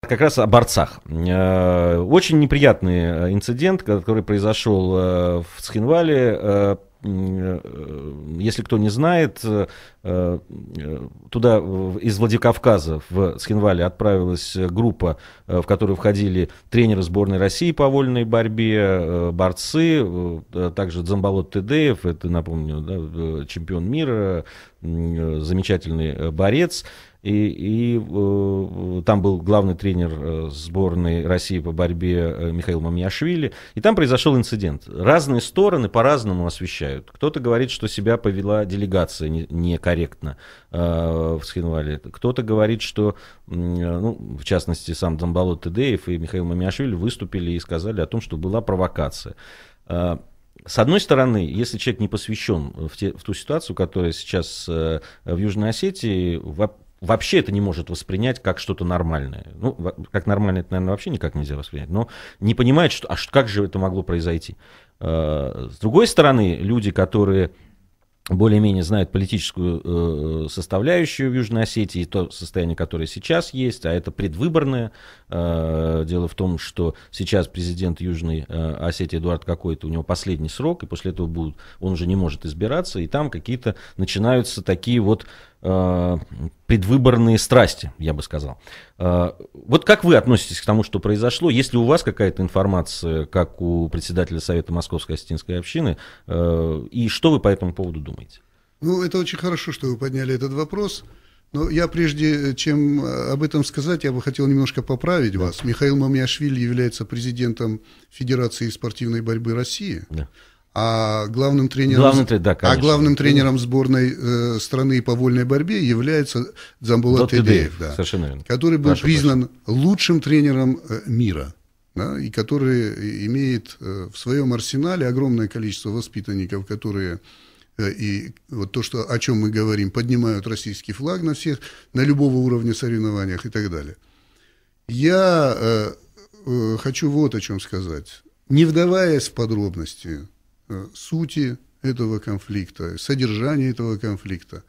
как раз о борцах. Очень неприятный инцидент, который произошел в Цхинвале. Если кто не знает, туда из Владикавказа в Цхинвале отправилась группа, в которую входили тренеры сборной России по вольной борьбе, борцы, также Дзамболот Тедеев, это, напомню, да, чемпион мира, замечательный борец. И там был главный тренер сборной России по борьбе Михаил Мамиашвили. И там произошел инцидент. Разные стороны по-разному освещают. Кто-то говорит, что себя повела делегация некорректно в Цхинвале. Кто-то говорит, что, ну, в частности, сам Дзамболот Тедеев и Михаил Мамиашвили выступили и сказали о том, что была провокация. С одной стороны, если человек не посвящен в ту ситуацию, которая сейчас в Южной Осетии, вообще это не может воспринять как что-то нормальное. Ну, как нормально это, наверное, вообще никак нельзя воспринять, но не понимает, что, как же это могло произойти. С другой стороны, люди, которые более-менее знают политическую составляющую в Южной Осетии, то состояние, которое сейчас есть, а это предвыборное. Дело в том, что сейчас президент Южной Осетии Эдуард Какой-то, у него последний срок, и после этого он уже не может избираться, и там какие-то начинаются такие вот предвыборные страсти, я бы сказал. Вот как вы относитесь к тому, что произошло? Есть ли у вас какая-то информация, как у председателя Совета Московской осетинской общины, и что вы по этому поводу думаете? Ну, это очень хорошо, что вы подняли этот вопрос. Но я, прежде чем об этом сказать, я бы хотел немножко поправить вас. Михаил Мамиашвили является президентом Федерации спортивной борьбы России. Да. А главным тренером сборной страны по вольной борьбе является Дзамболот Тедеев, да, который был признан лучшим тренером мира, да, и который имеет в своем арсенале огромное количество воспитанников, которые, и вот то, что, о чем мы говорим, поднимают российский флаг на любого уровня соревнованиях и так далее. Я хочу вот о чем сказать. Не вдаваясь в подробности сути этого конфликта, содержания этого конфликта.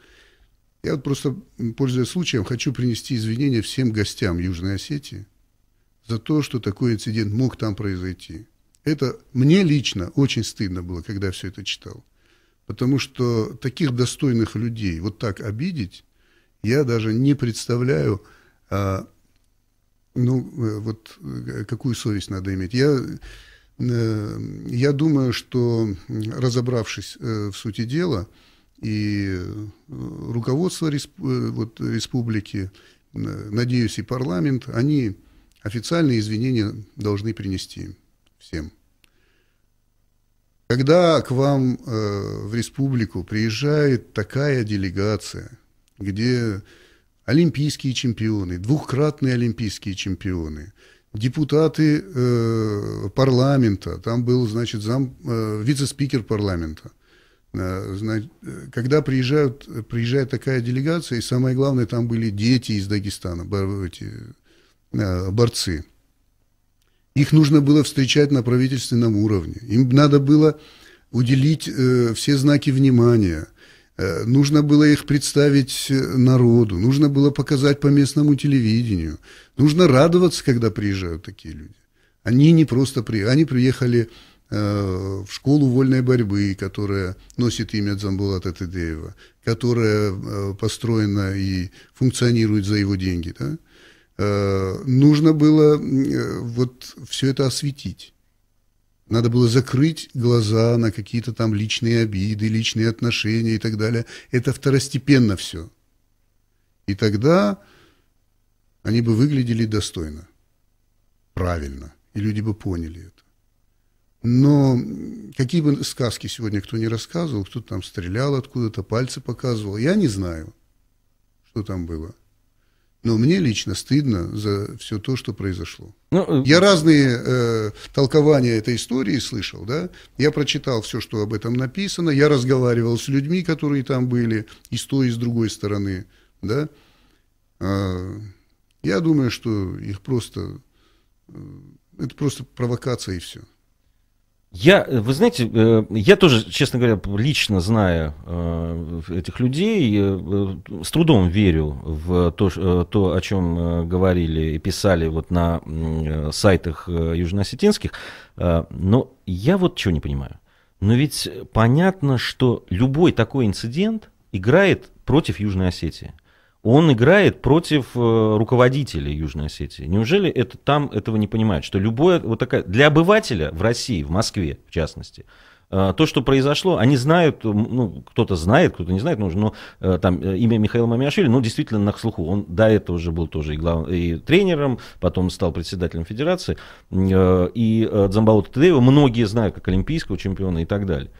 Я вот просто, пользуясь случаем, хочу принести извинения всем гостям Южной Осетии за то, что такой инцидент мог там произойти. Это мне лично очень стыдно было, когда я все это читал. Потому что таких достойных людей вот так обидеть, я даже не представляю, вот какую совесть надо иметь. Я думаю, что, разобравшись в сути дела, и руководство республики, надеюсь, и парламент, они официальные извинения должны принести всем. Когда к вам в республику приезжает такая делегация, где олимпийские чемпионы, двукратные олимпийские чемпионы, депутаты парламента, там был, значит, вице-спикер парламента. Когда приезжает такая делегация, и самое главное, там были дети из Дагестана, борцы. Их нужно было встречать на правительственном уровне. Им надо было уделить все знаки внимания. Нужно было их представить народу, нужно было показать по местному телевидению. Нужно радоваться, когда приезжают такие люди. Они не просто приехали, они приехали в школу вольной борьбы, которая носит имя Дзамболота Тедеева, которая построена и функционирует за его деньги. Да? Нужно было вот все это осветить. Надо было закрыть глаза на какие-то там личные обиды, личные отношения и так далее. Это второстепенно все. И тогда они бы выглядели достойно, правильно, и люди бы поняли это. Но какие бы сказки сегодня кто ни рассказывал, кто там стрелял откуда-то, пальцы показывал, я не знаю, что там было. Но мне лично стыдно за все то, что произошло. Я разные толкования этой истории слышал, да. Я прочитал все, что об этом написано. Я разговаривал с людьми, которые там были, и с той, и с другой стороны, да. Я думаю, что их это просто провокация и все. Вы знаете, я тоже, честно говоря, лично зная этих людей, с трудом верю в то, о чем говорили и писали вот на сайтах южноосетинских, но я вот чего не понимаю. Но ведь понятно, что любой такой инцидент играет против Южной Осетии. Он играет против руководителей Южной Осетии. Неужели это там этого не понимают? Что любое вот такая для обывателя в России, в Москве в частности, то, что произошло, они знают, ну, кто-то знает, кто-то не знает, но там имя Михаила Мамиашвили, ну, действительно на слуху. Он до этого уже был тоже и тренером, потом стал председателем федерации, и Дзамбалота Тедеева многие знают как олимпийского чемпиона и так далее.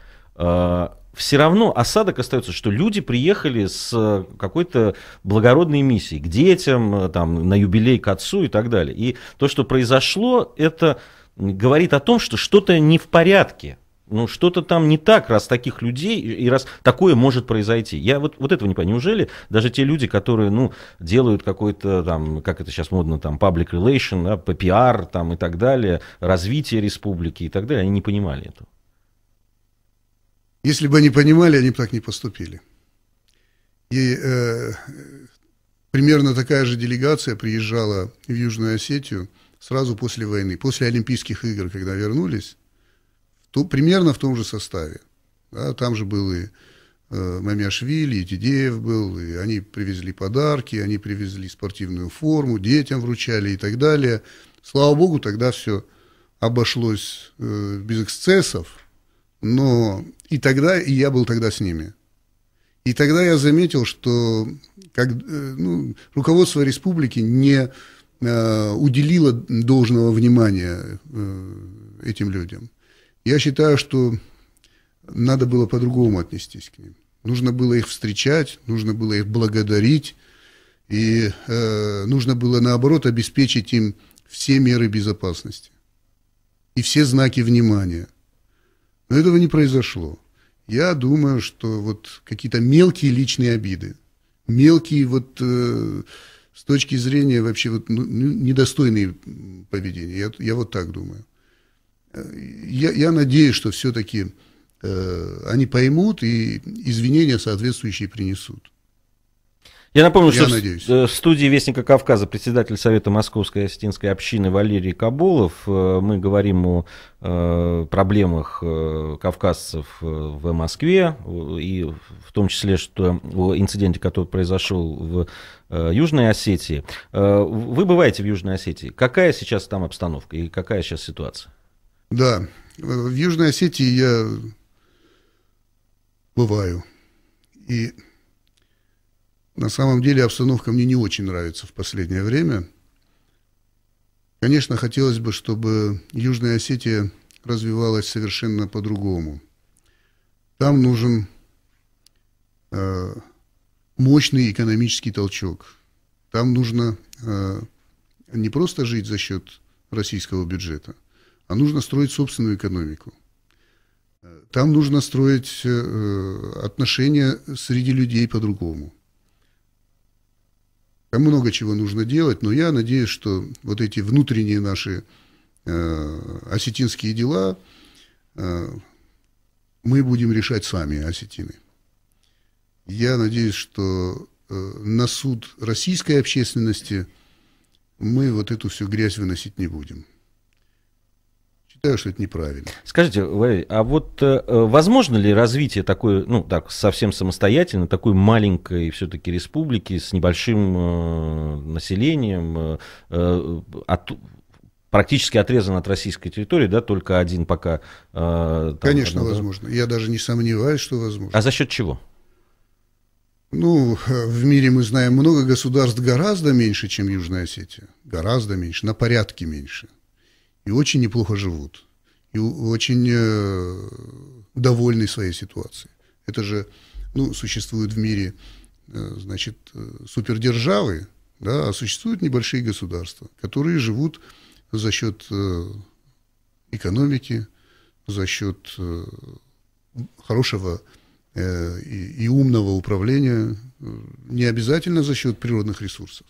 Все равно осадок остается, что люди приехали с какой-то благородной миссией к детям, там, на юбилей к отцу и так далее. И то, что произошло, это говорит о том, что что-то не в порядке. Ну, что-то там не так, раз таких людей, и раз такое может произойти. Я вот этого не понимаю. Неужели даже те люди, которые, ну, делают какой-то, там, как это сейчас модно, там, public relation, да, PR, там, и так далее, развитие республики и так далее, они не понимали этого? Если бы они понимали, они бы так не поступили. И примерно такая же делегация приезжала в Южную Осетию сразу после войны, после Олимпийских игр, когда вернулись, примерно в том же составе. Да, там же был и Мамиашвили, и Тедеев был, и они привезли подарки, они привезли спортивную форму, детям вручали и так далее. Слава богу, тогда все обошлось без эксцессов. Но и я был тогда с ними. И тогда я заметил, что руководство республики не уделило должного внимания этим людям. Я считаю, что надо было по-другому отнестись к ним. Нужно было их встречать, нужно было их благодарить, и нужно было, наоборот, обеспечить им все меры безопасности и все знаки внимания. Но этого не произошло. Я думаю, что вот какие-то мелкие личные обиды, мелкие вот с точки зрения вообще вот, недостойные поведения, я вот так думаю. Я надеюсь, что все-таки они поймут и извинения соответствующие принесут. Я напомню, что в студии Вестника Кавказа председатель Совета Московской осетинской общины Валерий Кабулов. Мы говорим о проблемах кавказцев в Москве, и в том числе, что о инциденте, который произошел в Южной Осетии. Вы бываете в Южной Осетии. Какая сейчас там обстановка и какая сейчас ситуация? Да, в Южной Осетии я бываю. И на самом деле обстановка мне не очень нравится в последнее время. Конечно, хотелось бы, чтобы Южная Осетия развивалась совершенно по-другому. Там нужен мощный экономический толчок. Там нужно не просто жить за счет российского бюджета, а нужно строить собственную экономику. Там нужно строить отношения среди людей по-другому. Там много чего нужно делать, но я надеюсь, что вот эти внутренние наши осетинские дела мы будем решать сами, осетины. Я надеюсь, что на суд российской общественности мы вот эту всю грязь выносить не будем. Считаю, что это неправильно. Скажите, Валерий, а вот возможно ли развитие такой, ну, так, совсем самостоятельно, такой маленькой все-таки республики с небольшим населением, практически отрезан от российской территории, да, только один пока... Конечно, возможно. Я даже не сомневаюсь, что возможно. А за счет чего? Ну, в мире мы знаем много государств гораздо меньше, чем Южная Осетия. Гораздо меньше, на порядке меньше. И очень неплохо живут. И очень довольны своей ситуацией. Это же, ну, существуют в мире, значит, супердержавы, да, а существуют небольшие государства, которые живут за счет экономики, за счет хорошего и умного управления, не обязательно за счет природных ресурсов.